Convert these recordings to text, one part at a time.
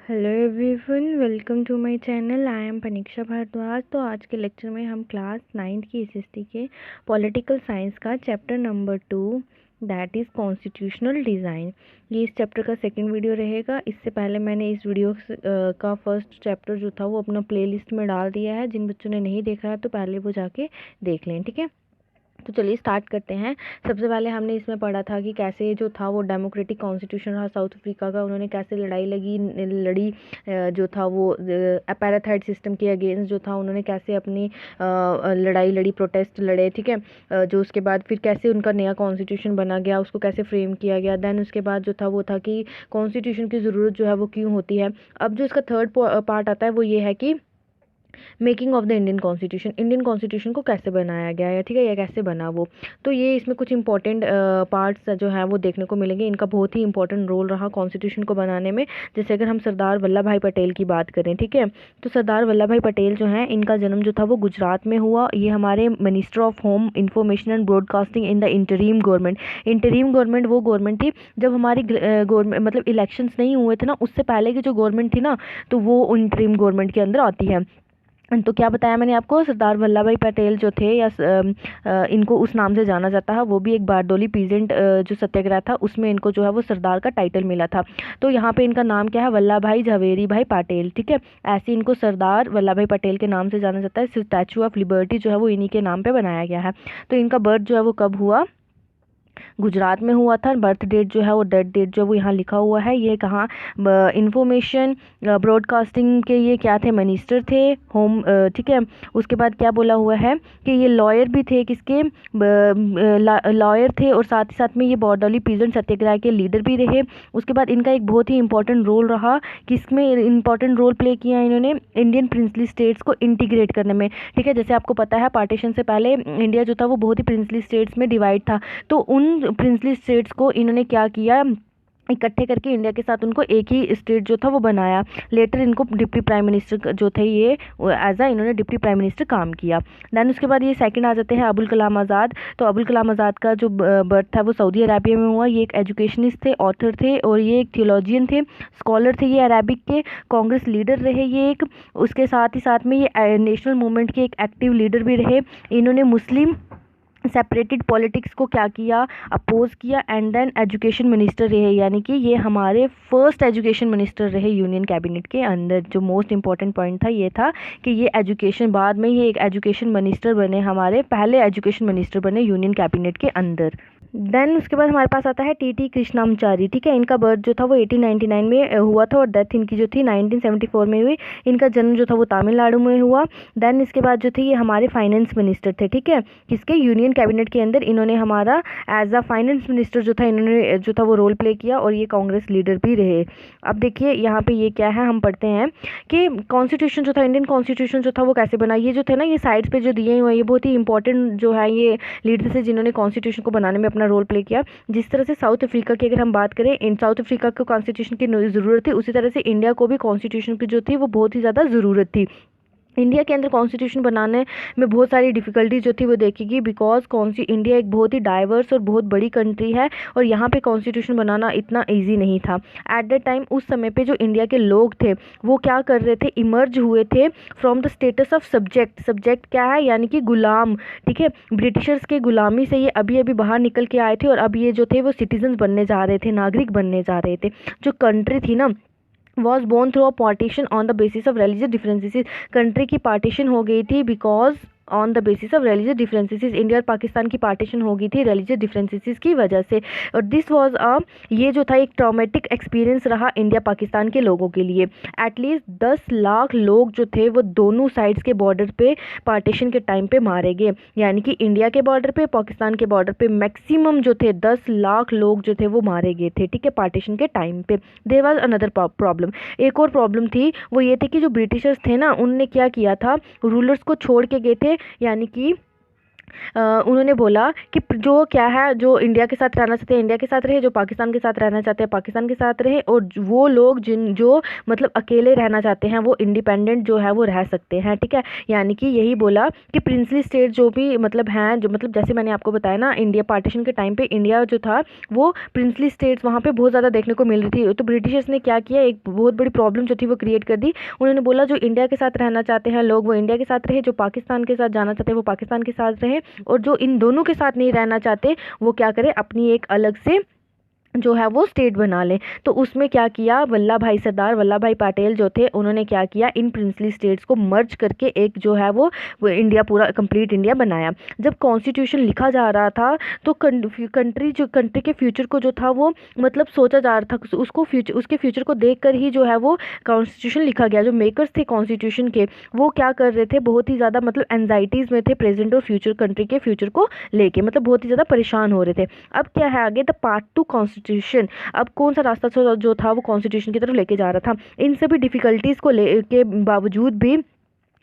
Hello everyone, welcome to my channel. I am Paniksha Bhardwaj. तो आज के लेक्चर में हम क्लास 9th की एसएसटी के पॉलिटिकल साइंस का chapter number 2 that is constitutional design, ये इस चैप्टर का सेकंड वीडियो रहेगा। इससे पहले मैंने इस वीडियो का फर्स्ट चैप्टर जो था वो अपना प्लेलिस्ट में डाल दिया है। जिन बच्चों ने नहीं देखा है तो पहले वो जाके देख लें, ठीक है। तो चलिए स्टार्ट करते हैं। सबसे पहले हमने इसमें पढ़ा था कि कैसे जो था वो डेमोक्रेटिक कॉन्स्टिट्यूशन रहा साउथ अफ्रीका का, उन्होंने कैसे लड़ी जो था वो अपार्थाइड सिस्टम के अगेंस्ट जो था उन्होंने कैसे अपनी लड़ाई लड़ी, प्रोटेस्ट लड़े, ठीक है। जो उसके बाद फिर कैसे उनका नया कॉन्स्टिट्यूशन बना गया, उसको कैसे फ्रेम किया गया। देन उसके बाद जो था वो था कि कॉन्स्टिट्यूशन की ज़रूरत जो है वो क्यों होती है। अब जो इसका थर्ड पार्ट आता है वो ये है कि making of the Indian constitution को कैसे बनाया गया है, ठीक है, या कैसे बना वो। तो ये इसमें कुछ इंपॉर्टेंट पार्ट्स जो है वो देखने को मिलेंगे। इनका बहुत ही इंपॉर्टेंट रोल रहा कॉन्स्टिट्यूशन को बनाने में। जैसे अगर हम सरदार वल्लभ भाई पटेल की बात करें, ठीक है, तो सरदार वल्लभ भाई पटेल जो हैं, इनका जन्म जो था वो गुजरात में हुआ। ये हमारे minister of home, information and broadcasting in the interim government. Interim government वो गवर्नमेंट थी जब हमारी गवर्नमेंट मतलब इलेक्शंस नहीं हुए थे ना, उससे पहले की जो गवर्नमेंट थी ना, तो वो इंटरीम गवर्नमेंट के अंदर आती है। तो क्या बताया मैंने आपको, सरदार वल्लभ भाई पटेल जो थे या इनको उस नाम से जाना जाता है। वो भी एक बारडोली पीजेंट जो सत्याग्रह था उसमें इनको जो है वो सरदार का टाइटल मिला था। तो यहाँ पे इनका नाम क्या है, वल्लभ भाई झवेरी भाई पटेल, ठीक है। ऐसे इनको सरदार वल्लभ भाई पटेल के नाम से जाना जाता है। स्टैचू ऑफ लिबर्टी जो है वो इन्हीं के नाम पे बनाया गया है। तो इनका बर्थ जो है वो कब हुआ, गुजरात में हुआ था। बर्थ डेट जो है वो डेथ डेट जो है वो यहाँ लिखा हुआ है। ये कहाँ, इंफॉर्मेशन ब्रॉडकास्टिंग के ये क्या थे, मिनिस्टर थे होम, ठीक है। उसके बाद क्या बोला हुआ है कि ये लॉयर भी थे, किसके लॉयर थे, और साथ ही साथ में ये बारडोली पीजेंट सत्याग्रह के लीडर भी रहे। उसके बाद इनका एक बहुत ही इंपॉर्टेंट रोल रहा, किसमें इंपॉर्टेंट रोल प्ले किया इन्होंने, इंडियन प्रिंसली स्टेट्स को इंटीग्रेट करने में, ठीक है। जैसे आपको पता है पार्टीशन से पहले इंडिया जो था वो बहुत ही प्रिंसली स्टेट्स में डिवाइड था। तो उन प्रिंसली स्टेट्स को इन्होंने क्या किया, इकट्ठे करके इंडिया के साथ उनको एक ही स्टेट जो था वो बनाया। लेटर इनको डिप्टी प्राइम मिनिस्टर जो थे, ये एज इन्होंने डिप्टी प्राइम मिनिस्टर काम किया। देन उसके बाद ये सेकंड आ जाते हैं अबुल कलाम आज़ाद। तो अबुल कलाम आज़ाद का जो बर्थ था वो सऊदी अरेबिया में हुआ। ये एक एजुकेशनिस्ट थे, ऑथर थे, और ये एक थियोलॉजियन थे, स्कॉलर थे। ये अरेबिक के कांग्रेस लीडर रहे ये एक। उसके साथ ही साथ में ये नेशनल मूवमेंट के एक एक्टिव लीडर भी रहे। इन्होंने मुस्लिम सेपरेटेड पॉलिटिक्स को क्या किया, अपोज किया। एंड देन एजुकेशन मिनिस्टर रहे, यानी कि ये हमारे फर्स्ट एजुकेशन मिनिस्टर रहे यूनियन कैबिनेट के अंदर। जो मोस्ट इंपॉर्टेंट पॉइंट था ये था कि ये एजुकेशन, बाद में ये एक एजुकेशन मिनिस्टर बने, हमारे पहले एजुकेशन मिनिस्टर बने यूनियन कैबिनेट के अंदर। देन उसके बाद हमारे पास आता है टी कृष्णामचारी, ठीक है। इनका बर्थ जो था वो 1899 में हुआ था, और डेथ इनकी जो थी 1974 में हुई। इनका जन्म जो था वो तमिलनाडु में हुआ। देन इसके बाद जो थे ये हमारे फाइनेंस मिनिस्टर थे, ठीक है, किसके, यूनियन कैबिनेट के अंदर। इन्होंने हमारा एज अ फाइनेंस मिनिस्टर जो था इन्होंने जो था वो रोल प्ले किया, और ये कांग्रेस लीडर भी रहे। अब देखिए यहाँ पे ये क्या है, हम पढ़ते हैं कि कॉन्स्टिट्यूशन जो था, इंडियन कॉन्स्टिट्यूशन जो था वो कैसे बना। ये जो थे ना, ये साइड्स पे जो दिए हुए हैं, ये बहुत ही इंपॉर्टेंट जो है ये लीडर्स है जिन्होंने कॉन्स्टिट्यूशन को बनाने में अपना रोल प्ले किया। जिस तरह से साउथ अफ्रीका की अगर हम बात करें, इन साउथ अफ्रीका को कॉन्स्टिट्यूशन की ज़रूरत थी, उसी तरह से इंडिया को भी कॉन्स्टिट्यूशन की जो थी वो बहुत ही ज़्यादा ज़रूरत थी। इंडिया के अंदर कॉन्स्टिट्यूशन बनाने में बहुत सारी डिफ़िकल्टी जो थी वो देखेगी, बिकॉज इंडिया एक बहुत ही डाइवर्स और बहुत बड़ी कंट्री है, और यहाँ पे कॉन्स्टिट्यूशन बनाना इतना इजी नहीं था एट द टाइम। उस समय पे जो इंडिया के लोग थे वो क्या कर रहे थे, इमर्ज हुए थे from the status of subject. Subject क्या है, यानी कि गुलाम, ठीक है। ब्रिटिशर्स के गुलामी से ये अभी अभी बाहर निकल के आए थे, और अब ये जो थे वो सिटीजन्स बनने जा रहे थे, नागरिक बनने जा रहे थे। जो कंट्री थी ना, was born through a partition on the basis of religious differences. Country की पार्टीशन हो गई थी because on the basis of religious differences. India और पाकिस्तान की पार्टीशन हो गई थी रिलीजियस डिफरेंसेस की वजह से। और दिस वाज ये जो था एक ट्रॉमेटिक एक्सपीरियंस रहा इंडिया पाकिस्तान के लोगों के लिए। एटलीस्ट 10 लाख लोग जो थे वो दोनों साइड्स के बॉर्डर पे पार्टीशन के टाइम पे मारे गए, यानी कि इंडिया के बॉर्डर पे, पाकिस्तान के बॉर्डर पे मैक्सिमम जो थे 10 लाख लोग जो थे वो मारे गए थे, ठीक है, पार्टीशन के टाइम पे। देयर वाज अनदर प्रॉब्लम, एक और प्रॉब्लम थी, वो ये थी कि जो ब्रिटिशर्स थे ना, उनने क्या किया था, रूलर्स को छोड़ के गए थे, यानी कि उन्होंने बोला कि जो क्या है, जो इंडिया के साथ रहना चाहते हैं इंडिया के साथ रहे, जो पाकिस्तान के साथ रहना चाहते हैं पाकिस्तान के साथ रहे, और वो लोग जो मतलब अकेले रहना चाहते हैं वो इंडिपेंडेंट जो है वो रह सकते हैं। ठीक है, यानी कि यही बोला कि प्रिंसली स्टेट जो भी मतलब हैं, जो मतलब जैसे मैंने आपको बताया ना, इंडिया पार्टीशन के टाइम पे इंडिया जो था वो प्रिंसली स्टेट्स वहाँ पे बहुत ज़्यादा देखने को मिल रही थी। तो ब्रिटिशर्स ने क्या किया, एक बहुत बड़ी प्रॉब्लम जो थी वो क्रिएट कर दी। उन्होंने बोला जो इंडिया के साथ रहना चाहते हैं लोग वो इंडिया के साथ रहे, जो पाकिस्तान के साथ जाना चाहते हैं वो पाकिस्तान के साथ रहे, और जो इन दोनों के साथ नहीं रहना चाहते वो क्या करें, अपनी एक अलग से जो है वो स्टेट बना लें। तो उसमें क्या किया, सरदार वल्लभ भाई पटेल जो थे उन्होंने क्या किया, इन प्रिंसली स्टेट्स को मर्ज करके एक जो है वो इंडिया, पूरा कंप्लीट इंडिया बनाया। जब कॉन्स्टिट्यूशन लिखा जा रहा था तो कंट्री के फ्यूचर को जो था वो मतलब सोचा जा रहा था, उसके फ्यूचर को देख कर ही जो है वो कॉन्स्टिट्यूशन लिखा गया। जो मेकर्स थे कॉन्स्टिट्यूशन के वो क्या कर रहे थे, बहुत ही ज़्यादा मतलब एंजाइटीज़ में थे प्रेजेंट और फ्यूचर, कंट्री के फ्यूचर को लेके, मतलब बहुत ही ज़्यादा परेशान हो रहे थे। अब क्या है आगे, द पार्ट टू कॉन्स्टिट्यूशन। अब कौन सा रास्ता जो था वो कॉन्स्टिट्यूशन की तरफ लेके जा रहा था। इन सभी डिफिकल्टीज को ले के बावजूद भी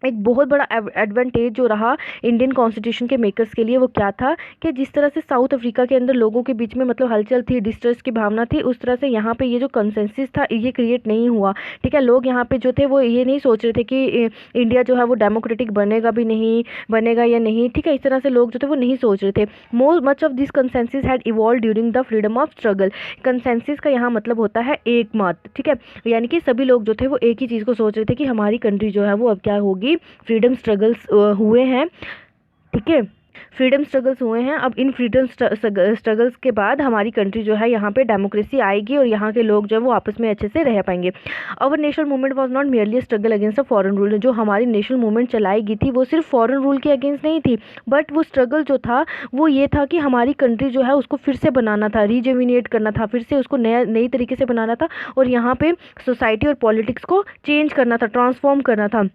एक बहुत बड़ा एडवांटेज जो रहा इंडियन कॉन्स्टिट्यूशन के मेकर्स के लिए वो क्या था, कि जिस तरह से साउथ अफ्रीका के अंदर लोगों के बीच में मतलब हलचल थी, डिस्ट्रेस की भावना थी, उस तरह से यहाँ पे ये जो कंसेंसस था ये क्रिएट नहीं हुआ। ठीक है, लोग यहाँ पे जो थे वो ये नहीं सोच रहे थे कि इंडिया जो है वो डेमोक्रेटिक बनेगा भी नहीं, बनेगा या नहीं। ठीक है, इस तरह से लोग जो थे वो नहीं सोच रहे थे। Much of this consensus had evolve during the freedom of struggle. Consensus का यहाँ मतलब होता है एक मत। ठीक है, यानी कि सभी लोग जो थे वो एक ही चीज़ को सोच रहे थे कि हमारी कंट्री जो है वो अब क्या होगी, फ्रीडम स्ट्रगल्स हुए हैं। ठीक है, फ्रीडम स्ट्रगल्स हुए हैं, अब इन फ्रीडम स्ट्रगल्स के बाद हमारी कंट्री जो है यहाँ पे डेमोक्रेसी आएगी और यहाँ के लोग जो है वो आपस में अच्छे से रह पाएंगे। Our national movement was not merely struggle against a foreign rule. जो हमारी नेशनल मूवमेंट चलाई गई थी वो सिर्फ फॉरेन रूल के अगेंस्ट नहीं थी, बट वो स्ट्रगल जो था वो ये था कि हमारी कंट्री जो है उसको फिर से बनाना था, रीजेविनेट करना था, फिर से उसको नई तरीके से बनाना था, और यहाँ पे सोसाइटी और पॉलिटिक्स को चेंज करना था, ट्रांसफॉर्म करना था।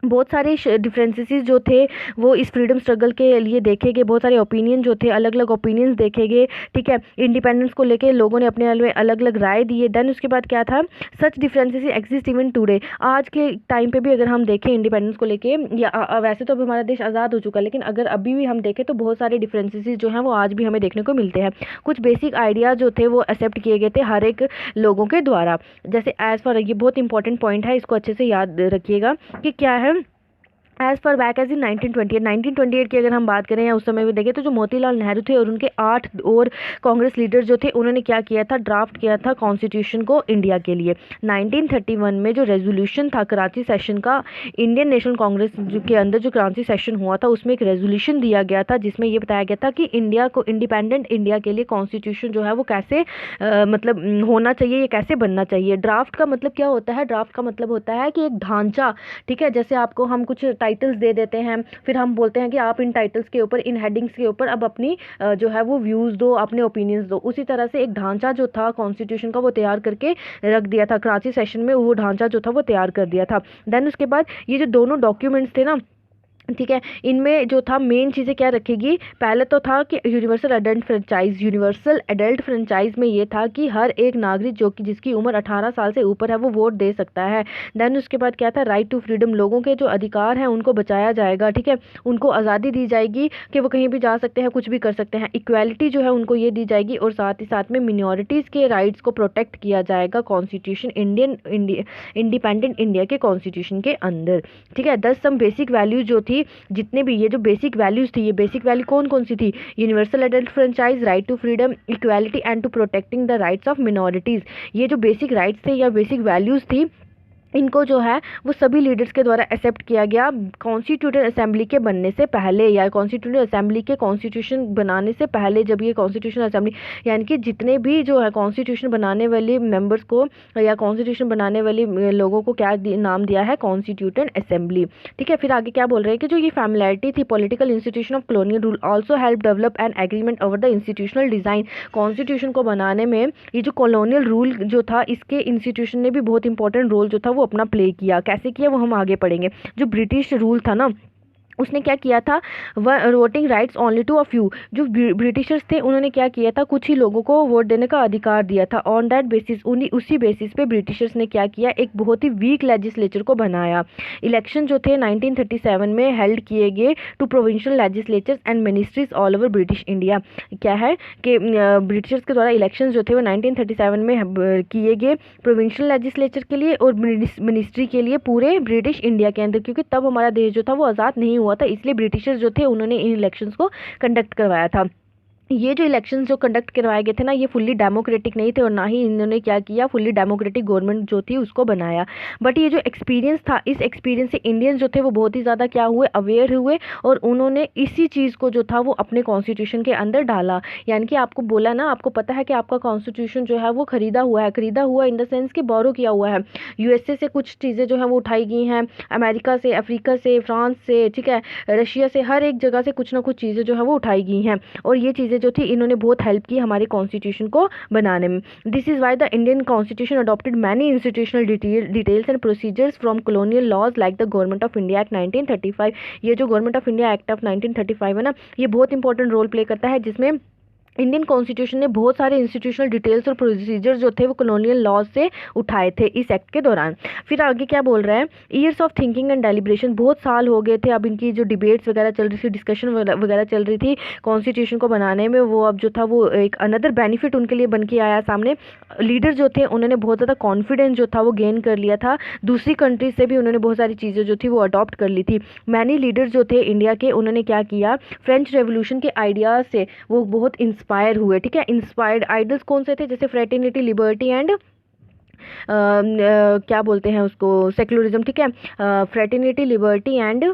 बहुत सारे डिफरेंसेस जो थे वो इस फ्रीडम स्ट्रगल के लिए देखे गए, बहुत सारे ओपिनियन जो थे, अलग अलग ओपिनियंस देखे गए। ठीक है, इंडिपेंडेंस को लेके लोगों ने अपने अलग अलग राय दिए। देन उसके बाद क्या था, सच डिफरेंसेस एग्जिस्ट इवन टुडे। आज के टाइम पे भी अगर हम देखें इंडिपेंडेंस को लेके, या वैसे तो अभी हमारा देश आज़ाद हो चुका है, लेकिन अगर अभी भी हम देखें तो बहुत सारे डिफरेंसेस जो हैं वो आज भी हमें देखने को मिलते हैं। कुछ बेसिक आइडियाज़ जो थे वो एक्सेप्ट किए गए थे हर एक लोगों के द्वारा। जैसे एज फॉर, ये बहुत इंपॉर्टेंट पॉइंट है, इसको अच्छे से याद रखिएगा कि क्या है, as per back as in 1928 की अगर हम बात करें या उस समय भी देखें तो जो मोतीलाल नेहरू थे और उनके 8 और कांग्रेस लीडर जो थे उन्होंने क्या किया था, ड्राफ्ट किया था कॉन्स्टिट्यूशन को इंडिया के लिए। 1931 में जो रेजोल्यूशन था कराची सेशन का, इंडियन नेशनल कांग्रेस के अंदर जो कराची सेशन हुआ था उसमें एक रेजोल्यूशन दिया गया था जिसमें ये बताया गया था कि इंडिया को, इंडिपेंडेंट इंडिया के लिए कॉन्स्टिट्यूशन जो है वो कैसे मतलब होना चाहिए, ये कैसे बनना चाहिए। ड्राफ्ट का मतलब क्या होता है, ड्राफ्ट का मतलब होता है कि एक ढांचा। ठीक है, जैसे आपको हम कुछ टाइटल्स दे देते हैं, फिर हम बोलते हैं कि आप इन टाइटल्स के ऊपर, इन हेडिंग्स के ऊपर अब अपनी जो है वो व्यूज़ दो, अपने ओपिनियंस दो। उसी तरह से एक ढांचा जो था कॉन्स्टिट्यूशन का वो तैयार करके रख दिया था कराची सेशन में, वो ढांचा जो था वो तैयार कर दिया था। देन उसके बाद ये जो दोनों डॉक्यूमेंट्स थे ना, ठीक है, इनमें जो था मेन चीज़ें क्या रखेगी, पहले तो था कि यूनिवर्सल एडल्ट फ्रेंचाइज में ये था कि हर एक नागरिक जो कि जिसकी उम्र 18 साल से ऊपर है वो वोट दे सकता है। देन उसके बाद क्या था, राइट टू फ्रीडम, लोगों के जो अधिकार हैं उनको बचाया जाएगा। ठीक है, उनको आज़ादी दी जाएगी कि वो कहीं भी जा सकते हैं, कुछ भी कर सकते हैं। इक्वालिटी जो है उनको ये दी जाएगी, और साथ ही साथ में मिनॉरिटीज़ के राइट्स को प्रोटेक्ट किया जाएगा कॉन्स्टिट्यूशन, इंडिपेंडेंट इंडिया के कॉन्स्टिट्यूशन के अंदर। ठीक है, 10 सम बेसिक वैल्यूज जो थी, जितने भी ये जो बेसिक वैल्यूज थी, ये बेसिक वैल्यू कौन कौन सी थी, universal adult franchise, right to freedom, equality and to protecting the rights of minorities. ये जो बेसिक राइट्स थे या बेसिक वैल्यूज थी, इनको जो है वो सभी लीडर्स के द्वारा एक्सेप्ट किया गया कॉन्स्टिट्यूटेंट असेंबली के बनने से पहले, या कॉन्स्टिट्यूटेंट असेंबली के कॉन्स्टिट्यूशन बनाने से पहले। जब ये कॉन्स्टिट्यूशन असेंबली, यानी कि जितने भी जो है कॉन्स्टिट्यूशन बनाने वाले मेंबर्स को या कॉन्स्टिट्यूशन बनाने वाले लोगों को क्या नाम दिया है, कॉन्स्टिट्यूटेंट असेंबली। ठीक है, फिर आगे क्या बोल रहे हैं कि जो ये फैमिलिटी थी, political institution of colonial rule also help develop an agreement over the institutional design. Constitution को बनाने में ये जो कॉलोनियल रूल जो था, इसके इंस्टीट्यूशन ने भी बहुत इंपॉर्टेंट रोल जो था वो अपना प्ले किया। कैसे किया वो हम आगे पढ़ेंगे। जो ब्रिटिश रूल था ना, उसने क्या किया था, voting rights only to a few, जो ब्रिटिशर्स थे उन्होंने क्या किया था, कुछ ही लोगों को वोट देने का अधिकार दिया था। ऑन दैट बेसिस, उन्हीं उसी बेसिस पे ब्रिटिशर्स ने क्या किया, एक बहुत ही वीक लेजिस्लेचर को बनाया। इलेक्शन जो थे 1937 में हेल्ड किए गए to provincial legislatures and ministries all over British India. क्या है कि ब्रिटिशर्स के द्वारा इलेक्शन जो थे वो 1937 में किए गए प्रोविंशियल लेजिस्लेचर के लिए और मिनिस्ट्री के लिए पूरे ब्रिटिश इंडिया के अंदर, क्योंकि तब हमारा देश जो था वो आज़ाद नहीं हुआ था, इसलिए ब्रिटिशर्स जो थे उन्होंने इन इलेक्शंस को कंडक्ट करवाया था। ये जो इलेक्शंस जो कंडक्ट करवाए गए थे ना, ये फुल्ली डेमोक्रेटिक नहीं थे और ना ही इन्होंने क्या किया, फुल्ली डेमोक्रेटिक गवर्नमेंट जो थी उसको बनाया। बट ये जो एक्सपीरियंस था, इस एक्सपीरियंस से इंडियंस जो थे वो बहुत ही ज़्यादा क्या हुए, अवेयर हुए और उन्होंने इसी चीज़ को जो था वो अपने कॉन्स्टिट्यूशन के अंदर डाला। यानी कि आपको बोला ना, आपको पता है कि आपका कॉन्स्टिट्यूशन जो है वो खरीदा हुआ इन द सेंस कि बोरो किया हुआ है। यूएसए से कुछ चीज़ें जो है वो उठाई गई हैं, अमेरिका से, अफ्रीका से, फ्रांस से, ठीक है, रशिया से, हर एक जगह से कुछ ना कुछ चीज़ें जो है वो उठाई गई हैं और ये चीज़ें जो थी इन्होंने बहुत हेल्प की हमारे कॉन्स्टिट्यूशन को बनाने में। This is why the Indian constitution adopted many institutional details and procedures from colonial laws like the government of India act 1935। ये जो government of India act of 1935 है ना, ये बहुत इंपॉर्टेंट रोल प्ले करता है, जिसमें इंडियन कॉन्स्टिट्यूशन ने बहुत सारे इंस्टीट्यूशनल डिटेल्स और प्रोसीजर जो थे वो कॉलोनियल लॉज से उठाए थे इस एक्ट के दौरान। फिर आगे क्या बोल रहा है, years of thinking and deliberation, बहुत साल हो गए थे, अब इनकी जो डिबेट्स वगैरह चल रही थी, डिस्कशन वगैरह चल रही थी कॉन्स्टिट्यूशन को बनाने में, वो अब जो था वो एक अनदर बेनिफिट उनके लिए बन के आया सामने। लीडर जो थे उन्होंने बहुत ज़्यादा कॉन्फिडेंस जो था वो गेन कर लिया था, दूसरी कंट्रीज से भी उन्होंने बहुत सारी चीज़ें जो थी वो अडॉप्ट कर ली थी। मैनी लीडर जो थे इंडिया के, उन्होंने क्या किया, फ्रेंच रेवोल्यूशन के आइडियाज़ से वो बहुत इंस्पायर हुए। ठीक है, इंस्पायर्ड आइडल्स कौन से थे, जैसे फ्रेटर्निटी, लिबर्टी एंड क्या बोलते हैं उसको, सेक्युलरिज्म। ठीक है, fraternity, liberty and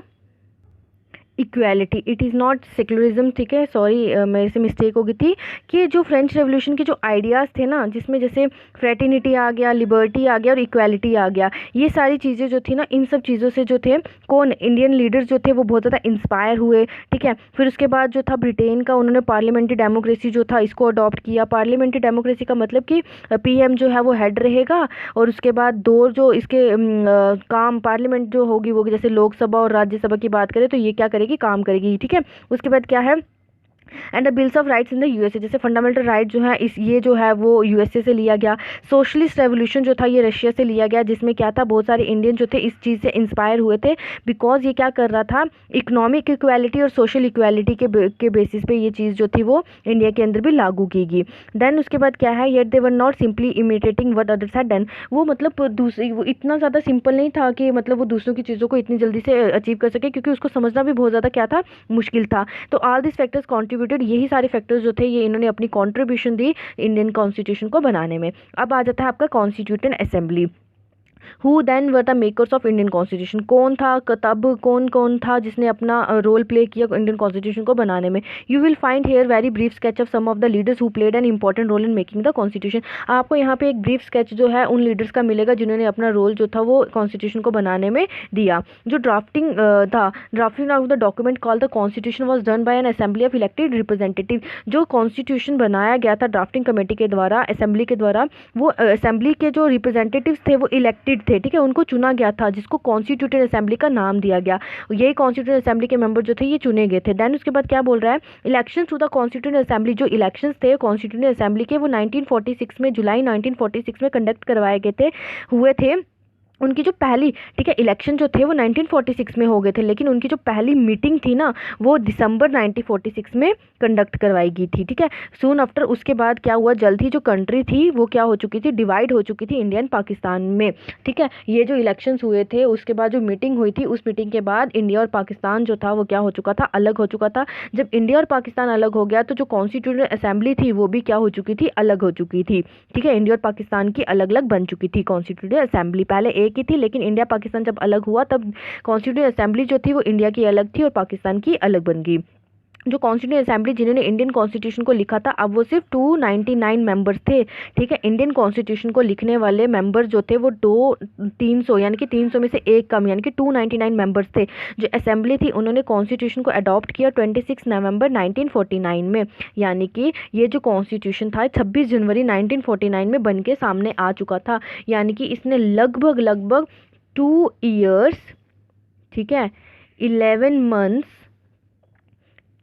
equality, it is not secularism. ठीक है, सॉरी मेरे से मिस्टेक हो गई थी, कि जो फ्रेंच रेवोल्यूशन के जो आइडियाज़ थे ना, जिसमें जैसे फ्रेटर्निटी आ गया, लिबर्टी आ गया और इक्वालिटी आ गया, ये सारी चीज़ें जो थी ना, इन सब चीज़ों से जो थे कौन, इंडियन लीडर्स जो थे वो बहुत ज़्यादा इंस्पायर हुए। ठीक है, फिर उसके बाद जो था ब्रिटेन का, उन्होंने पार्लियामेंट्री डेमोक्रेसी जो था इसको अडॉप्ट किया। पार्लियामेंट्री डेमोक्रेसी का मतलब कि पीएम जो है वो हेड रहेगा और उसके बाद दो जो इसके काम, पार्लियामेंट जो होगी वो, जैसे लोकसभा और राज्यसभा की बात करें तो ये क्या करेगी, काम करेगी। ठीक है, उसके बाद क्या है, and the bills of rights in the USA, जैसे फंडामेंटल राइट जो है इस, ये जो है वो यूएसए से लिया गया। सोशलिस्ट रेवोल्यूशन जो था ये रशिया से लिया गया, जिसमें क्या था, बहुत सारे इंडियन जो थे इस चीज़ से इंस्पायर हुए थे, बिकॉज ये क्या कर रहा था, इकोनॉमिक इक्वालिटी और सोशल इक्वालिटी के बेसिस पे ये चीज़ जो थी वो इंडिया के अंदर भी लागू की गई। देन उसके बाद क्या है, yet they were not simply imitating what others had done, वो मतलब दूसरी, वो इतना ज़्यादा सिंपल नहीं था कि मतलब वो दूसरों की चीज़ों को इतनी जल्दी से अचीव कर सके, क्योंकि उसको समझना भी बहुत ज़्यादा क्या था, मुश्किल था। तो ऑल दिस फैक्टर्स कॉन्ट्रीब्यूटेड, यही सारे फैक्टर्स जो थे ये इन्होंने अपनी कंट्रीब्यूशन दी इंडियन कॉन्स्टिट्यूशन को बनाने में। अब आ जाता है आपका constituent assembly. Who then were the makers of Indian constitution, कौन था, तब कौन कौन था जिसने अपना रोल प्ले किया इंडियन कॉन्स्टिट्यूशन को बनाने में। You will find here very brief sketch of some of the leaders who played an important role in making the constitution. आपको यहाँ पे एक ब्रीफ स्केच जो है उन लीडर्स का मिलेगा जिन्होंने अपना रोल जो था वो कॉन्स्टिट्यूशन को बनाने में दिया। जो ड्राफ्टिंग था, drafting of the document called the constitution was done by N assembly of elected representative. जो कॉन्स्टिट्यूशन बनाया गया था ड्राफ्टिंग कमेटी के द्वारा, असेंबली के द्वारा, वो असेंबली के जो रिप्रेजेंटेटिव्स थे वो इलेक्टेड थे। ठीक है, उनको चुना गया था, जिसको कॉन्स्टिट्यूटेंट असेंबली का नाम दिया गया। यही कॉन्स्टिट्यूटेंट असेंबली के मेंबर जो थे ये चुने गए थे। देन उसके बाद क्या बोल रहा है, इलेक्शन टू द कॉन्स्टिट्यूटेंट असेंबली, जो इलेक्शंस थे कॉन्स्टिट्यूटेंट असेंबली के वो 1946 में, जुलाई 1946 में कंडक्ट करवाए गए हुए थे। उनकी जो पहली, ठीक है, इलेक्शन जो थे वो 1946 में हो गए थे, लेकिन उनकी जो पहली मीटिंग थी ना वो दिसंबर 1946 में कंडक्ट करवाई गई थी। ठीक है, सून आफ्टर, उसके बाद क्या हुआ, जल्द ही जो कंट्री थी वो क्या हो चुकी थी, डिवाइड हो चुकी थी इंडिया एंड पाकिस्तान में। ठीक है, ये जो इलेक्शंस हुए थे उसके बाद जो मीटिंग हुई थी, उस मीटिंग के बाद इंडिया और पाकिस्तान जो था वो क्या हो चुका था, अलग हो चुका था। जब इंडिया और पाकिस्तान अलग हो गया तो जो कॉन्स्टिट्यूटेंट असेंबली थी वो भी क्या हो चुकी थी, अलग हो चुकी थी। ठीक है, इंडिया और पाकिस्तान की अलग अलग बन चुकी थी कॉन्स्टिट्यूटेंट असेंबली, पहले एक ही थी, लेकिन इंडिया पाकिस्तान जब अलग हुआ तब कॉन्स्टिट्यूटेंट असेंबली जो थी वो इंडिया की अलग थी और पाकिस्तान की अलग बन गई। जो कॉन्स्टिट्यूंट असेंबली जिन्होंने इंडियन कॉन्स्टिट्यूशन को लिखा था, अब वो सिर्फ 299 मेंबर्स थे। ठीक है, इंडियन कॉन्स्टिट्यूशन को लिखने वाले मेंबर्स जो थे वो 300, यानी कि 300 में से एक कम, यानी कि 299 मेंबर्स थे। जो असेंबली थी उन्होंने कॉन्स्टिट्यूशन को अडॉप्ट किया 26 नवंबर 1949 में, यानी कि ये जो कॉन्स्टिट्यूशन था 26 जनवरी 1949 में बन के सामने आ चुका था। यानी कि इसने लगभग 2 ईयर्स, ठीक है, 11 मंथ्स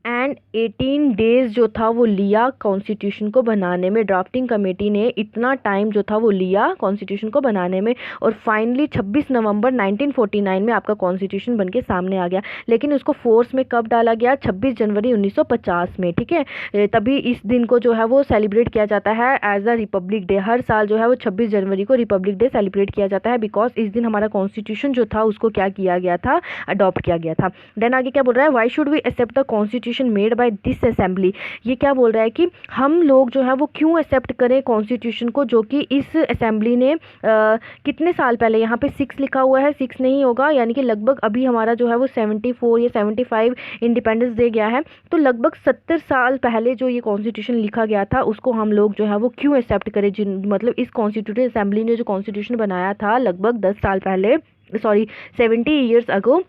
एंड 18 डेज जो था वो लिया कॉन्स्टिट्यूशन को बनाने में। ड्राफ्टिंग कमेटी ने इतना टाइम जो था वो लिया कॉन्स्टिट्यूशन को बनाने में, और फाइनली 26 नवंबर 1949 में आपका कॉन्स्टिट्यूशन बन के सामने आ गया। लेकिन उसको फोर्स में कब डाला गया? 26 जनवरी 1950 में, ठीक है। तभी इस दिन को जो है वो सेलिब्रेट किया जाता है एज अ रिपब्लिक डे। हर साल जो है वो 26 जनवरी को रिपब्लिक डे सेलिब्रेट किया जाता है, बिकॉज इस दिन हमारा कॉन्स्टिट्यूशन जो था उसको क्या किया गया था? अडॉप्ट किया गया था। देन आगे क्या बोल रहा है? Why should we accept the constitution made by this assembly. ये क्या बोल रहा है कि हम लोग जो है वो क्यों एक्सेप्ट करें कॉन्स्टिट्यूशन को, जो कि इस असेंबली ने कितने साल पहले, यहाँ पे 6 लिखा हुआ है, 6 नहीं होगा, यानी कि लगभग अभी हमारा जो है वो 74 या 75 इंडिपेंडेंस डे गया है, तो लगभग 70 साल पहले जो ये कॉन्स्टिट्यूशन लिखा गया था उसको हम लोग जो है वो क्यों एक्सेप्ट करें। मतलब इस कॉन्स्टिट्यूटिव असेंबली ने जो कॉन्स्टिट्यूशन बनाया था लगभग 10 साल पहले, 70 ईयर्स अगो,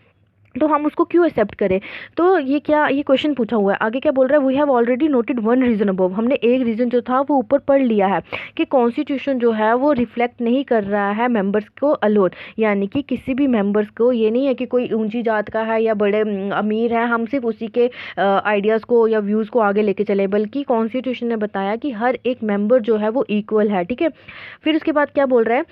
तो हम उसको क्यों एक्सेप्ट करें? तो ये क्वेश्चन पूछा हुआ है। आगे क्या बोल रहा है? We have already noted one reason above. हमने एक रीज़न जो था वो ऊपर पढ़ लिया है कि कॉन्स्टिट्यूशन जो है वो रिफ्लेक्ट नहीं कर रहा है मेंबर्स को अलोन, यानी कि किसी भी मेंबर्स को। ये नहीं है कि कोई ऊंची जात का है या बड़े अमीर है, हम सिर्फ उसी के आइडियाज़ को या व्यूज़ को आगे लेके चले, बल्कि कॉन्स्टिट्यूशन ने बताया कि हर एक मेंबर जो है वो इक्वल है, ठीक है। फिर उसके बाद क्या बोल रहा है?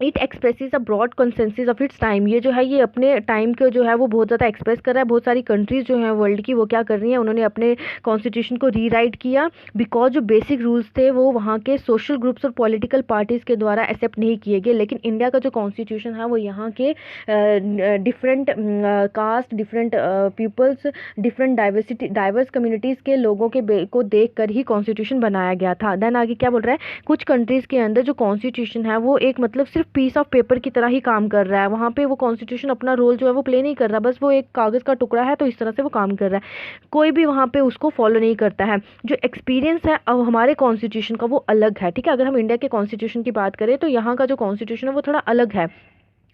It expresses a broad consensus of its time. ये जो है ये अपने टाइम को जो है वो बहुत ज़्यादा एक्सप्रेस कर रहा है। बहुत सारी कंट्रीज़ जो हैं वर्ल्ड की वो क्या कर रही हैं, उन्होंने अपने कॉन्स्टिट्यूशन को रीराइट किया, बिकॉज जो बेसिक रूल्स थे वो वहाँ के सोशल ग्रुप्स और पॉलिटिकल पार्टीज़ के द्वारा एक्सेप्ट नहीं किए गए। लेकिन इंडिया का जो कॉन्स्टिट्यूशन है वो यहाँ के different caste, different peoples, different diverse communities के लोगों के को देख कर ही कॉन्स्टिट्यूशन बनाया गया था। देन आगे क्या बोल रहा है? कुछ कंट्रीज़ के अंदर जो कॉन्स्टिट्यूशन है वो एक मतलब सिर्फ पीस ऑफ पेपर की तरह ही काम कर रहा है। वहाँ पे वो कॉन्स्टिट्यूशन अपना रोल जो है वो प्ले नहीं कर रहा, बस वो एक कागज़ का टुकड़ा है, तो इस तरह से वो काम कर रहा है। कोई भी वहाँ पे उसको फॉलो नहीं करता है। जो एक्सपीरियंस है अब हमारे कॉन्स्टिट्यूशन का वो अलग है, ठीक है। अगर हम इंडिया के कॉन्स्टिट्यूशन की बात करें तो यहाँ का जो कॉन्स्टिट्यूशन है वो थोड़ा अलग है।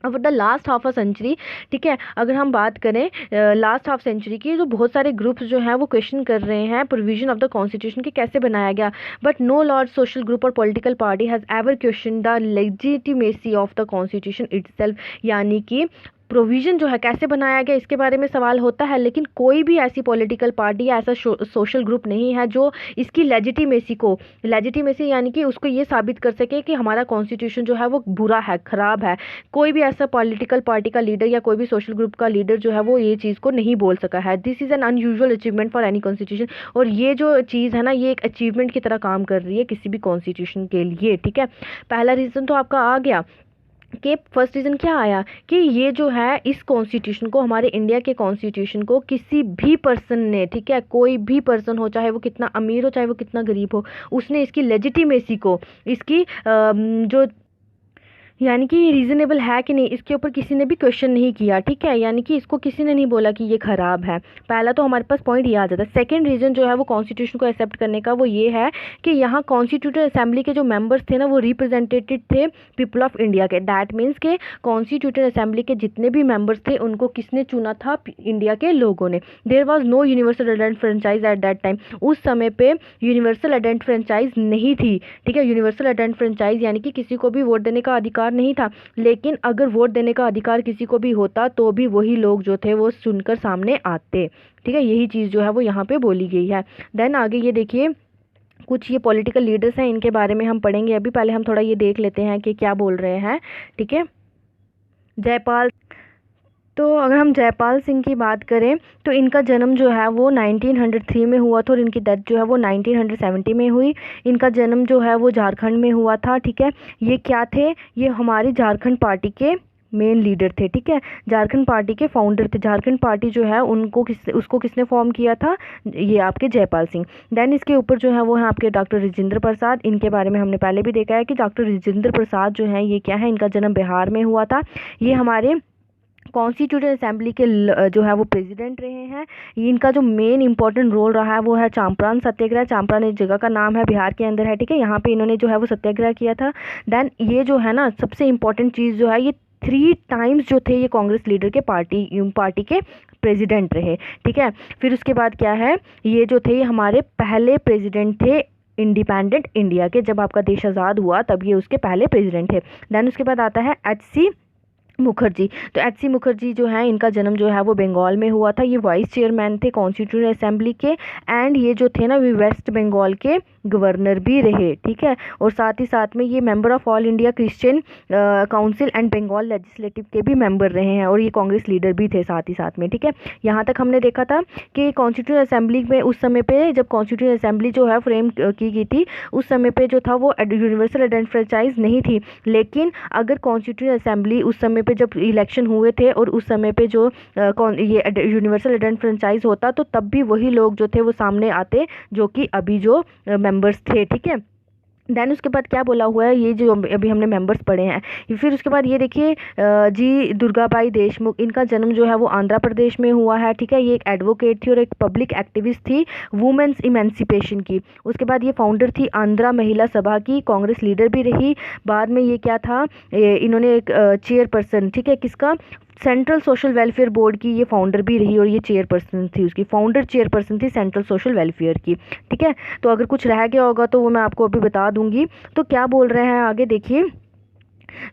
अब the last half a century, ठीक है, अगर हम बात करें लास्ट हाफ सेंचुरी की, तो बहुत सारे ग्रुप्स जो हैं वो क्वेश्चन कर रहे हैं प्रोविजन ऑफ द कॉन्स्टिट्यूशन कि कैसे बनाया गया, but no large social group और political party has ever question the legitimacy of the constitution itself. यानी कि प्रोविज़न जो है कैसे बनाया गया इसके बारे में सवाल होता है, लेकिन कोई भी ऐसी पॉलिटिकल पार्टी या ऐसा सोशल ग्रुप नहीं है जो इसकी लेजिटिमेसी यानी कि उसको ये साबित कर सके कि हमारा कॉन्स्टिट्यूशन जो है वो बुरा है, ख़राब है। कोई भी ऐसा पॉलिटिकल पार्टी का लीडर या कोई भी सोशल ग्रुप का लीडर जो है वो ये चीज़ को नहीं बोल सका है। This is an unusual achievement for any constitution. और ये जो चीज़ है ना, ये एक अचीवमेंट की तरह काम कर रही है किसी भी कॉन्स्टिट्यूशन के लिए, ठीक है। पहला रीज़न तो आपका आ गया कि फर्स्ट रीज़न क्या आया कि ये जो है इस कॉन्स्टिट्यूशन को, हमारे इंडिया के कॉन्स्टिट्यूशन को किसी भी पर्सन ने, ठीक है, कोई भी पर्सन हो, चाहे वो कितना अमीर हो चाहे वो कितना गरीब हो, उसने इसकी लेजिटिमेसी को, इसकी जो यानी कि ये रीज़नेबल है कि नहीं, इसके ऊपर किसी ने भी क्वेश्चन नहीं किया, ठीक है। यानी कि इसको किसी ने नहीं बोला कि ये ख़राब है। पहला तो हमारे पास पॉइंट ये आ जाता है। सेकंड रीज़न जो है वो कॉन्स्टिट्यूशन को एक्सेप्ट करने का वो ये है कि यहाँ कॉन्स्टिट्यूटिव असेंबली के जो मेंबर्स थे ना वो रिप्रेजेंटेटिव थे पीपल ऑफ इंडिया के। दैट मीन्स के कॉन्स्टिट्यूटिव असेंबली के जितने भी मेंबर्स थे उनको किसने चुना था? इंडिया के लोगों ने। There was no universal adult franchise at that time. उस समय पे यूनिवर्सल एडेंट फ्रेंचाइज नहीं थी, ठीक है। यूनिवर्सल एडेंट फ्रेंचाइज यानी कि किसी को भी वोट देने का अधिकार नहीं था, लेकिन अगर वोट देने का अधिकार किसी को भी होता तो भी वही लोग जो थे वो सुनकर सामने आते, ठीक है। यही चीज़ जो है वो यहाँ पे बोली गई है। देन आगे ये देखिए, कुछ ये पॉलिटिकल लीडर्स हैं, इनके बारे में हम पढ़ेंगे। अभी पहले हम थोड़ा ये देख लेते हैं कि क्या बोल रहे हैं, ठीक है। जयपाल, तो अगर हम जयपाल सिंह की बात करें तो इनका जन्म जो है वो 1903 में हुआ था और इनकी डेथ जो है वो 1970 में हुई। इनका जन्म जो है वो झारखंड में हुआ था, ठीक है। ये क्या थे? ये हमारी झारखंड पार्टी के मेन लीडर थे, ठीक है। झारखंड पार्टी के फाउंडर थे। झारखंड पार्टी जो है उसको किसने फॉर्म किया था? ये आपके जयपाल सिंह। देन इसके ऊपर जो है वो है आपके डॉक्टर राजेंद्र प्रसाद। इनके बारे में हमने पहले भी देखा है कि डॉक्टर राजेंद्र प्रसाद जो है ये क्या है, इनका जन्म बिहार में हुआ था। ये हमारे कॉन्स्टिट्यूटिव असेंबली के जो है वो प्रेसिडेंट रहे हैं। इनका जो मेन इंपॉर्टेंट रोल रहा है वो है चंपारण सत्याग्रह। चंपारण एक जगह का नाम है, बिहार के अंदर है, ठीक है। यहाँ पे इन्होंने जो है वो सत्याग्रह किया था। देन ये जो है ना सबसे इम्पोर्टेंट चीज़ जो है, ये 3 टाइम्स जो थे ये कांग्रेस लीडर के पार्टी के प्रेसिडेंट रहे, ठीक है। फिर उसके बाद क्या है, ये जो थे ये हमारे पहले प्रेसिडेंट थे इंडिपेंडेंट इंडिया के। जब आपका देश आज़ाद हुआ तब ये उसके पहले प्रेसिडेंट थे। देन उसके बाद आता है H.C. मुखर्जी। तो एच सी मुखर्जी जो है, इनका जन्म जो है वो बंगाल में हुआ था। ये वाइस चेयरमैन थे कॉन्स्टिट्यूशन असेंबली के, एंड ये जो थे ना वे वेस्ट बंगाल के गवर्नर भी रहे, ठीक है। और साथ ही साथ में ये member of All India Christian Council and Bengal legislative के भी मेंबर रहे हैं, और ये कांग्रेस लीडर भी थे साथ ही साथ में, ठीक है। यहाँ तक हमने देखा था कि कॉन्स्टिट्यूशन असेंबली में उस समय पे जब कॉन्स्टिट्यूशन असेंबली जो है फ्रेम की गई थी, उस समय पे जो था वो यूनिवर्सल आइडेंटिटी फ्रेंचाइज नहीं थी। लेकिन अगर कॉन्स्टिट्यूशन असेंबली उस समय पे जब इलेक्शन हुए थे और उस समय पे जो ये यूनिवर्सल आइडेंटिटी फ्रेंचाइज होता, तो तब भी वही लोग जो थे वो सामने आते जो कि अभी जो मेंबर्स थे, ठीक है। देन उसके बाद क्या बोला हुआ है, ये जो अभी हमने मेंबर्स पढ़े हैं। फिर उसके बाद ये देखिए जी दुर्गाबाई देशमुख, इनका जन्म जो है वो आंध्र प्रदेश में हुआ है, ठीक है। ये एक एडवोकेट थी और एक पब्लिक एक्टिविस्ट थी वुमेन्स इमेंसिपेशन की। उसके बाद ये फाउंडर थी आंध्रा महिला सभा की, कांग्रेस लीडर भी रही। बाद में ये क्या था, इन्होंने एक चेयरपर्सन, ठीक है, किसका, सेंट्रल सोशल वेलफेयर बोर्ड की ये फाउंडर भी रही, और ये चेयरपर्सन थी, उसकी फाउंडर चेयरपर्सन थी सेंट्रल सोशल वेलफेयर की, ठीक है। तो अगर कुछ रह गया होगा तो वो मैं आपको अभी बता दूंगी। तो क्या बोल रहे हैं आगे देखिए,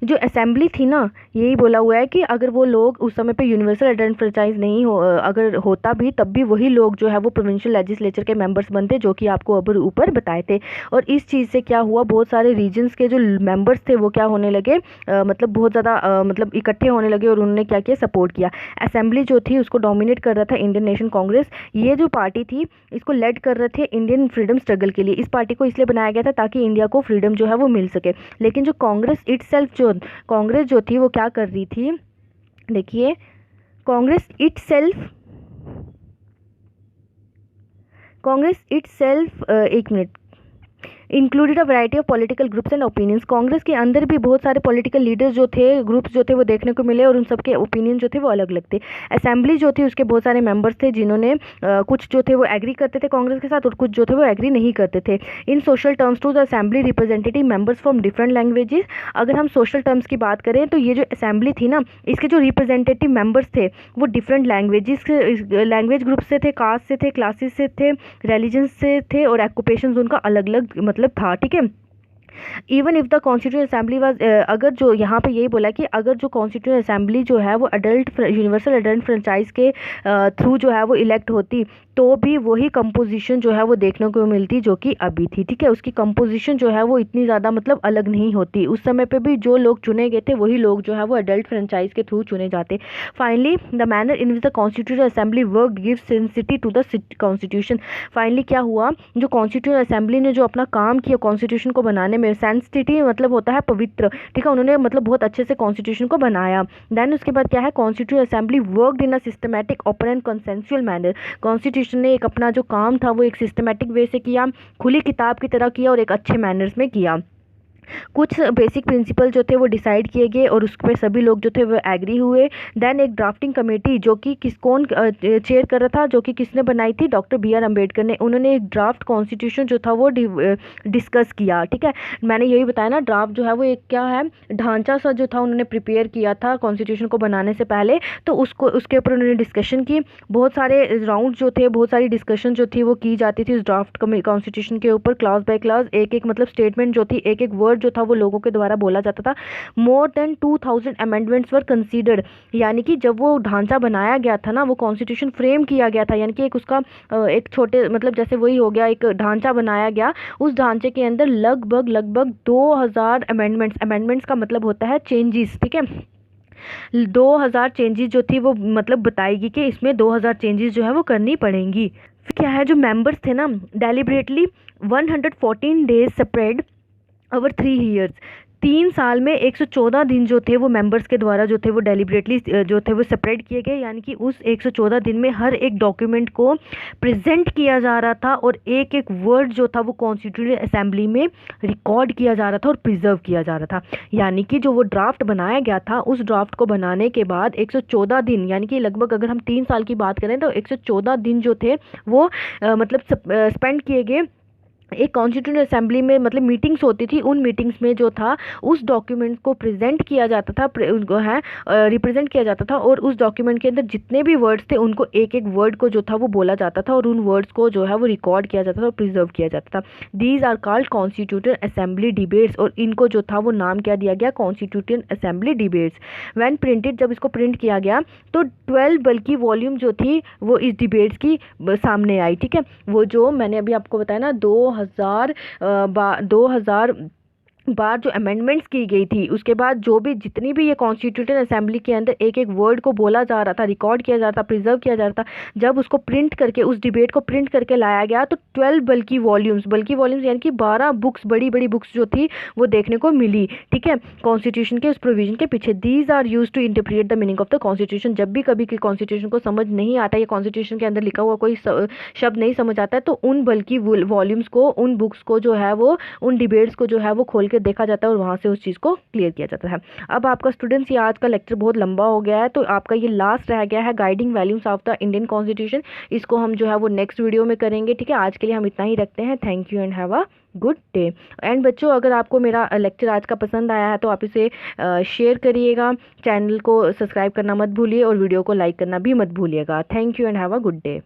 जो असेंबली थी ना, यही बोला हुआ है कि अगर वो लोग उस समय पे यूनिवर्सल आइडेंटिटी फ्रेंचाइज नहीं हो, अगर होता भी तब भी वही लोग जो है वो प्रोविंशियल लेजिस्लेचर के मेंबर्स बनते, जो कि आपको अब ऊपर बताए थे। और इस चीज़ से क्या हुआ, बहुत सारे रीजन्स के जो मेंबर्स थे वो क्या होने लगे, मतलब बहुत ज़्यादा मतलब इकट्ठे होने लगे, और उन्होंने क्या किया, सपोर्ट किया। असेंबली जो थी उसको डोमिनेट कर रहा था इंडियन नेशन कांग्रेस। ये जो पार्टी थी इसको लेड कर रहे थे इंडियन फ्रीडम स्ट्रगल के लिए। इस पार्टी को इसलिए बनाया गया था ताकि इंडिया को फ्रीडम जो है वो मिल सके। लेकिन जो कांग्रेस जो थी वो क्या कर रही थी, देखिए, कांग्रेस इटसेल्फ एक minute, included a variety of political groups and opinions. Congress के अंदर भी बहुत सारे पॉलिटिकल लीडर्स जो थे, ग्रुप्स जो थे वो देखने को मिले, और उन सबके ओपिनियन जो थे वो अलग अलग थे। असेंबली जो थी उसके बहुत सारे मेंबर्स थे जिन्होंने कुछ जो थे वो एग्री करते थे कांग्रेस के साथ, और कुछ जो थे वो एग्री नहीं करते थे। In social terms to the assembly representative members from different languages. अगर हम सोशल टर्म्स की बात करें तो ये जो असेंबली थी ना, इसके जो रिप्रेजेंटेटिव मेंबर्स थे वो डिफरेंट लैंग्वेज ग्रुप से थे, कास्ट से थे, क्लासेस से थे, रिलीजन से थे, और ऑक्यूपेशन उनका अलग अलग मतलब था, ठीक है। Even if the constitution assembly was, अगर जो यहाँ पे यही बोला कि अगर जो कॉन्स्टिट्यूशन असेंबली जो है वो यूनिवर्सल एडल्ट फ्रेंचाइज के थ्रू जो है वो इलेक्ट होती, तो भी वही कंपोजिशन जो है वो देखने को मिलती जो कि अभी थी, ठीक है। उसकी कंपोजिशन जो है वो इतनी ज़्यादा मतलब अलग नहीं होती। उस समय पे भी जो लोग चुने गए थे वही लोग जो है वो एडल्ट फ्रेंचाइज के थ्रू चुने जाते। Finally the manner in which the constitution assembly work give sanctity to the constitution. Finally क्या हुआ, जो कॉन्स्टिट्यूशन असेंबली ने जो अपना काम किया कॉन्स्टिट्यूशन को बनाने में, सेंसिटिव मतलब होता है पवित्र, ठीक है, उन्होंने मतलब बहुत अच्छे से कॉन्स्टिट्यूशन को बनाया। देन उसके बाद क्या है, constitution assembly worked in a systematic open and consensual manner. Constitution ने एक अपना जो काम था वो एक सिस्टमैटिक वे से किया, खुली किताब की तरह किया, और एक अच्छे मैनर्स में किया। कुछ बेसिक प्रिंसिपल जो थे वो डिसाइड किए गए, और उस पर सभी लोग जो थे वो एग्री हुए। देन एक ड्राफ्टिंग कमेटी जो कि कौन चेयर कर रहा था, जो कि किसने बनाई थी, डॉक्टर बी आर अम्बेडकर ने। उन्होंने एक ड्राफ्ट कॉन्स्टिट्यूशन जो था वो डिस्कस किया, ठीक है। मैंने यही बताया ना, ड्राफ्ट जो है वो एक क्या है, ढांचा सा जो था उन्होंने प्रिपेयर किया था कॉन्स्टिट्यूशन को बनाने से पहले, तो उसके ऊपर उन्होंने डिस्कशन की। बहुत सारे राउंड जो थे, बहुत सारी डिस्कशन जो थी वो की जाती थी इस ड्राफ्ट कॉन्स्टिट्यूशन के ऊपर, क्लास बाय क्लास, एक एक मतलब स्टेटमेंट जो थी, एक एक वर्ड जो था वो लोगों के द्वारा बोला जाता था। मोर देन 2000 अमेंडमेंट्स वर कंसीडर्ड, यानी कि जब वो ढांचा बनाया गया था ना, वो कॉन्स्टिट्यूशन फ्रेम किया गया था, यानी कि एक उसका एक छोटे मतलब जैसे वही हो गया, एक ढांचा बनाया गया, उस ढांचे के अंदर लगभग 2000 अमेंडमेंट्स का मतलब होता है चेंजेस, ठीक है। 2000 चेंजेस जो थी वो मतलब बताएगी कि इसमें 2000 चेंजेस जो है वो करनी पड़ेंगी। फिर क्या है, जो मेंबर्स थे ना, deliberately 114 days spread over 3 years, 3 साल में 114 दिन जो थे वो मेंबर्स के द्वारा जो थे वो डेलिबरेटली जो थे वो सेपरेट किए गए, यानी कि उस 114 दिन में हर एक डॉक्यूमेंट को प्रेजेंट किया जा रहा था, और एक एक वर्ड जो था वो कॉन्स्टिट्यूशन असेंबली में रिकॉर्ड किया जा रहा था और प्रिजर्व किया जा रहा था। यानी कि जो वो ड्राफ्ट बनाया गया था, उस ड्राफ्ट को बनाने के बाद 114 दिन, यानी कि लगभग अगर हम 3 साल की बात करें तो 114 दिन जो थे वो मतलब स्पेंड किए गए एक कॉन्स्टिट्यूंट असेंबली में मतलब मीटिंग्स होती थी, उन मीटिंग्स में जो था उस डॉक्यूमेंट को प्रेजेंट किया जाता था, उनको है रिप्रेजेंट किया जाता था, और उस डॉक्यूमेंट के अंदर जितने भी वर्ड्स थे उनको एक एक वर्ड को जो था वो बोला जाता था, और उन वर्ड्स को जो है वो रिकॉर्ड किया जाता था और प्रिजर्व किया जाता था। These are called constituent assembly debates, और इनको जो था वो नाम क्या दिया गया, constituent assembly debates. When printed, जब इसको प्रिंट किया गया तो 12 बल्कि वॉल्यूम जो थी वो इस डिबेट्स की सामने आई। ठीक है, वो जो मैंने अभी आपको बताया ना 2000 बार जो अमेंडमेंट्स की गई थी, उसके बाद जो भी जितनी भी ये कॉन्स्टिट्यूटेंट असेंबली के अंदर एक एक वर्ड को बोला जा रहा था, रिकॉर्ड किया जा रहा था, प्रिजर्व किया जा रहा था, जब उसको प्रिंट करके उस डिबेट को प्रिंट करके लाया गया तो 12 बल्कि वॉल्यूम्स यानी कि 12 बुक्स, बड़ी बड़ी बुक्स जो थी वो देखने को मिली। ठीक है, कॉन्स्टिट्यूशन के उस प्रोविजन के पीछे। These are use to interpret the meaning of the constitution. जब भी कभी कॉन्स्टिट्यूशन को समझ नहीं आता, या कॉन्स्टिट्यूशन के अंदर लिखा हुआ कोई शब्द नहीं समझ आता है, तो उन बल्कि वॉल्यूम्स को, उन बुक्स को जो है वो, उन डिबेट्स को जो है वो खोल के देखा जाता है और वहाँ से उस चीज़ को क्लियर किया जाता है। अब आपका स्टूडेंट्स ये आज का लेक्चर बहुत लंबा हो गया है, तो आपका ये लास्ट रह गया है guiding values of the Indian constitution. इसको हम जो है वो नेक्स्ट वीडियो में करेंगे। ठीक है, आज के लिए हम इतना ही रखते हैं। Thank you and have a good day. And बच्चों, अगर आपको मेरा लेक्चर आज का पसंद आया है तो आप इसे शेयर करिएगा, चैनल को सब्सक्राइब करना मत भूलिए और वीडियो को लाइक करना भी मत भूलिएगा। Thank you and have a good day.